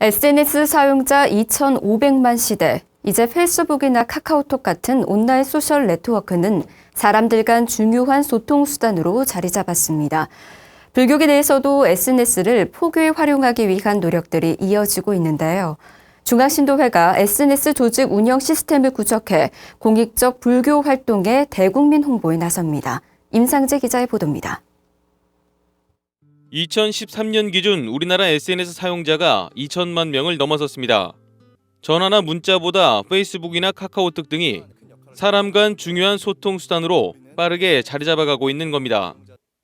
SNS 사용자 2,500만 시대, 이제 페이스북이나 카카오톡 같은 온라인 소셜 네트워크는 사람들 간 중요한 소통 수단으로 자리 잡았습니다. 불교계 내에서도 SNS를 포교에 활용하기 위한 노력들이 이어지고 있는데요. 중앙신도회가 SNS 조직 운영 시스템을 구축해 공익적 불교 활동의 대국민 홍보에 나섭니다. 임상재 기자의 보도입니다. 2013년 기준 우리나라 SNS 사용자가 2천만 명을 넘어섰습니다. 전화나 문자보다 페이스북이나 카카오톡 등이 사람 간 중요한 소통 수단으로 빠르게 자리 잡아가고 있는 겁니다.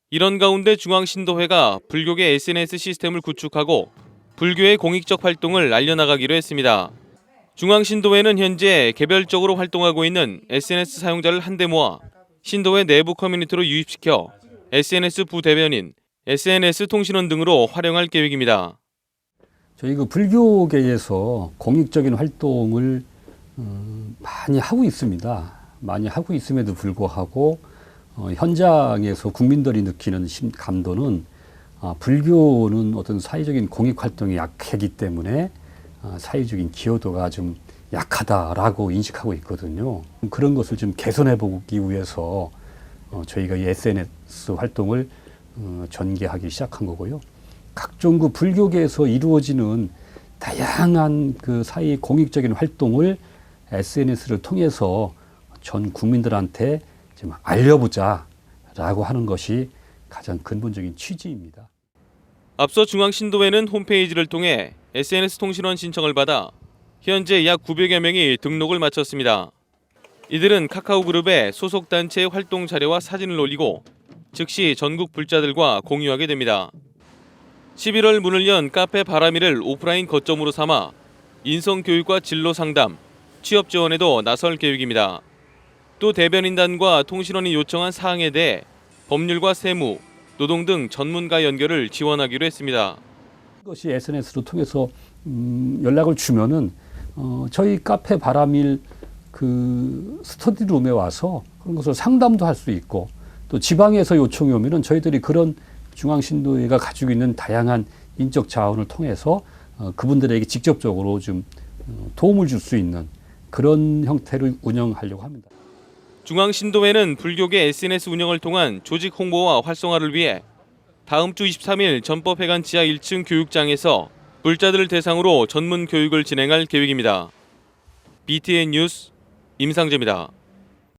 이런 가운데 중앙신도회가 불교계 SNS 시스템을 구축하고 불교의 공익적 활동을 알려나가기로 했습니다. 중앙신도회는 현재 개별적으로 활동하고 있는 SNS 사용자를 한데 모아 신도회 내부 커뮤니티로 유입시켜 SNS 부대변인, SNS 통신원 등으로 활용할 계획입니다. 저희 불교계에서 공익적인 활동을 많이 하고 있습니다. 많이 하고 있음에도 불구하고 현장에서 국민들이 느끼는 감도는 불교는 어떤 사회적인 공익 활동이 약하기 때문에 사회적인 기여도가 좀 약하다라고 인식하고 있거든요. 그런 것을 좀 개선해 보기 위해서 저희가 이 SNS 활동을 전개하기 시작한 거고요. 각종 불교계에서 이루어지는 다양한 사회 공익적인 활동을 SNS를 통해서 전 국민들한테 좀 알려보자라고 하는 것이 가장 근본적인 취지입니다. 앞서 중앙신도회는 홈페이지를 통해 SNS 통신원 신청을 받아 현재 약 900여 명이 등록을 마쳤습니다. 이들은 카카오그룹에 소속 단체의 활동 자료와 사진을 올리고 즉시 전국 불자들과 공유하게 됩니다. 11월 문을 연 카페 바람이를 오프라인 거점으로 삼아 인성교육과 진로 상담, 취업 지원에도 나설 계획입니다. 또 대변인단과 통신원이 요청한 사항에 대해 법률과 세무, 노동 등 전문가 연결을 지원하기로 했습니다. 이것이 SNS를 통해서 연락을 주면은 저희 카페 바람일 스터디룸에 와서 그런 것을 상담도 할 수 있고 또 지방에서 요청이 오면은 저희들이 그런 중앙신도회가 가지고 있는 다양한 인적 자원을 통해서 그분들에게 직접적으로 좀 도움을 줄 수 있는 그런 형태를 운영하려고 합니다. 중앙신도회는 불교계 SNS 운영을 통한 조직 홍보와 활성화를 위해 다음 주 23일 전법회관 지하 1층 교육장에서 불자들을 대상으로 전문 교육을 진행할 계획입니다. BTN 뉴스 임상재입니다.